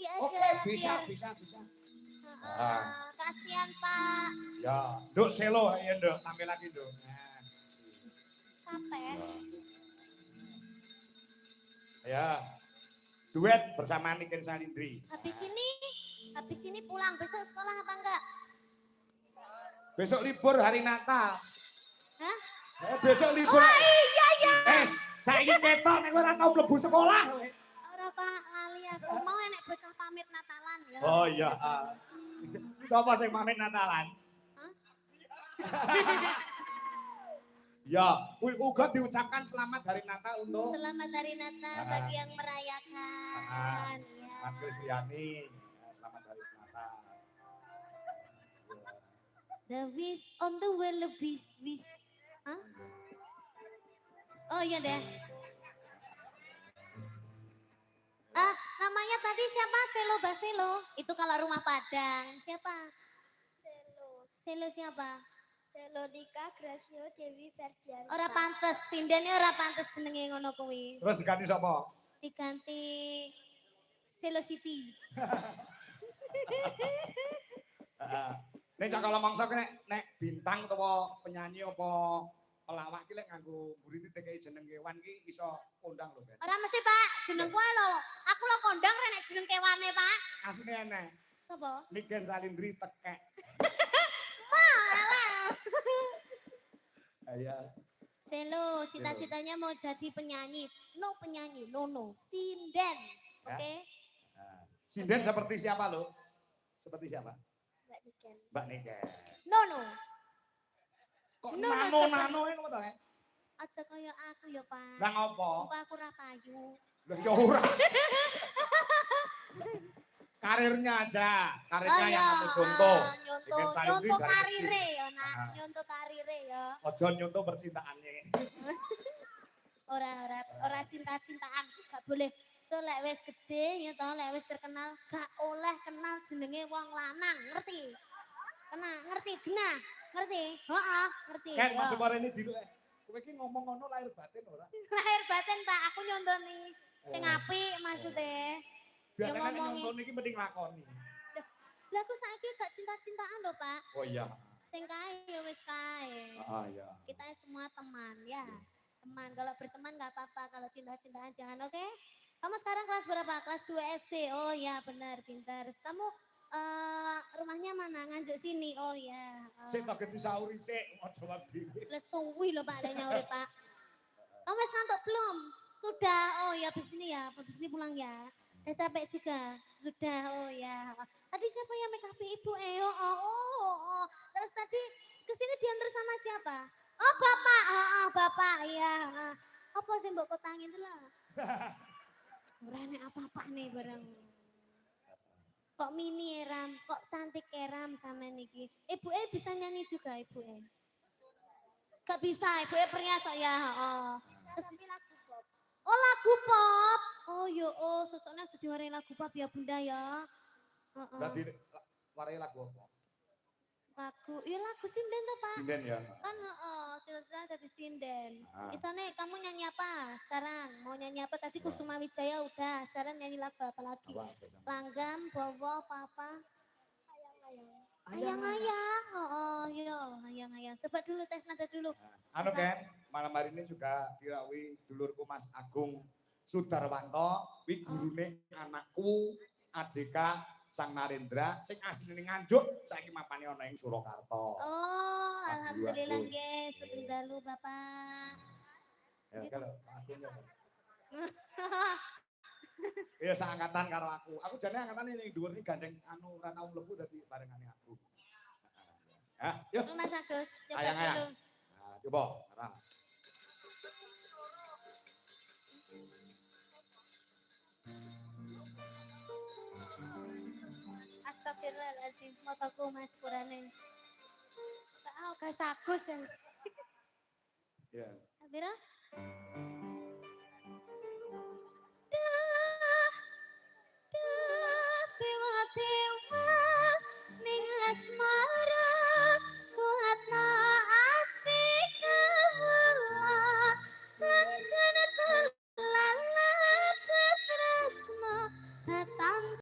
pergi aja. Oke, bisa. Kasihan Pak. Ya, Duk selo ya Duk, tampil lagi Duk. Capek. Ya, duet bersama Niken Salindri. Habis ini pulang, besok sekolah apa enggak? Besok libur hari Natal. Hah? Besok libur. Oh iya. Saiki ketok nek ora tau mlebu sekolah. Ora Pak, lali aku. Mau enek bocah pamit Natalan ya. Oh iya. Sapa sing pamit Natalan? Hah? Ya, uga diucapkan selamat hari Natal untuk Selamat hari Natal bagi yang merayakan. Mas Kristiani. Selamat hari Natal. The wish on the well wish. Hah? Oh iya deh. Namanya tadi siapa? Selo Baselo. Itu kalau rumah Padang. Siapa? Selo siapa? Selo Dika Gracio Dewi Ferdian. Ora pantes, sindene ora pantes jenenge ngono kuwi. Terus diganti sapa? Diganti Selo City. Nek cakala mangsa nek bintang utawa penyanyi apa pelawak ki lek nganggo mburi ditekeki jeneng kewan ki iso kondang lho, Ben. Ora mesti, Pak. Jeneng kuwi lho. Aku lho kondang nek jeneng kewane, Pak. Asline enek. Sopo? Niken Salindri tekek. Iya. Selo, cita-citanya mau jadi penyanyi. No, sinden. Oke? Sinden seperti siapa lo? Seperti siapa? Mbak Niken. Mbak Niken. Nono. Kok No, nano ngono to, Aja kaya aku ya, Pak. Lah ngopo? Muka aku ora payu. Lah ya ora. Karirnya aja, karirnya yang kamu contoh. Nyontoh karire ya, Nak. Nyontoh karire ya. Ojo nyontoh percintaannya. Ora cinta-cintaan, gak boleh. So lek wis gede ya toh, lek wis terkenal gak oleh kenal jenenge wong lanang, ngerti? Ngerti genah? Ngerti? Heeh, ngerti. Kan masih bare ini dulu kowe iki ngomong ngono lahir batin ora? Lahir batin, Pak. Aku nyontoni sing apik maksudnya. Biasanya nonton iki mending lakoni. Lah aku saiki gak cinta-cintaan lho, Pak. Oh iya. Sing kae ya wis kae. Iya. Kita semua teman ya. Teman, kalau berteman nggak apa-apa, kalau cinta-cintaan jangan, oke? Kamu sekarang kelas berapa? Kelas 2 SD. Oh ya, benar, pintar. Terus kamu rumahnya mana? Nganjuk sini. Oh ya. Sik tak ganti sauri sik, ojo wedi. Les suwi lho Pak, lek nyauri Pak. Kamu wis ngantuk belum? Sudah. Oh ya, habis ini ya. Habis ini pulang ya. Capek juga. Sudah. Oh ya. Tadi siapa yang make up Ibu? Oh. Terus tadi kesini diantar sama siapa? Oh Bapak. Bapak. Iya. Apa sih mbok kotangin itu lah? Ora nek apa-apa nih barang. Kok mini Ram, kok cantik Ram sama niki. Ibu bisa nyanyi juga Ibu Gak bisa, Ibu perhiasan ya. Terus lagu pop. Oh lagu pop. Oh yo sosoknya jadi warai lagu pop ya Bunda ya. Berarti warai lagu apa? Lagu sinden tuh Pak. Sinden ya. Kan cita-cita jadi sinden. Isane kamu nyanyi apa sekarang? Mau nyanyi apa? Tadi Kusuma Wijaya udah. Sekarang nyanyi lagu apa lagi? Langgam, Bowo, apa? Ayang-ayang. Ayang-ayang. Coba dulu tes nada dulu. Anu kan, malam hari ini juga dirawi dulurku Mas Agung Sudarwanto, wi gurune anakku Adika Sang Narendra sing asline Nganjuk saiki mapane ana ing Surakarta. Oh, alhamdulillah nggih, sugeng dalu Bapak. Ya kalau Agung ya. Iya seangkatan karo aku. Aku jane angkatan ning dhuwur iki gandeng anu ora tau mlebu dadi barengane aku. Yuk. Mas Agus, coba Ayang-ayang. dulu. Nah, coba, sekarang. Astagfirullahaladzim, motoku Mas Purane. Tak Agus ya. Iya. Bira?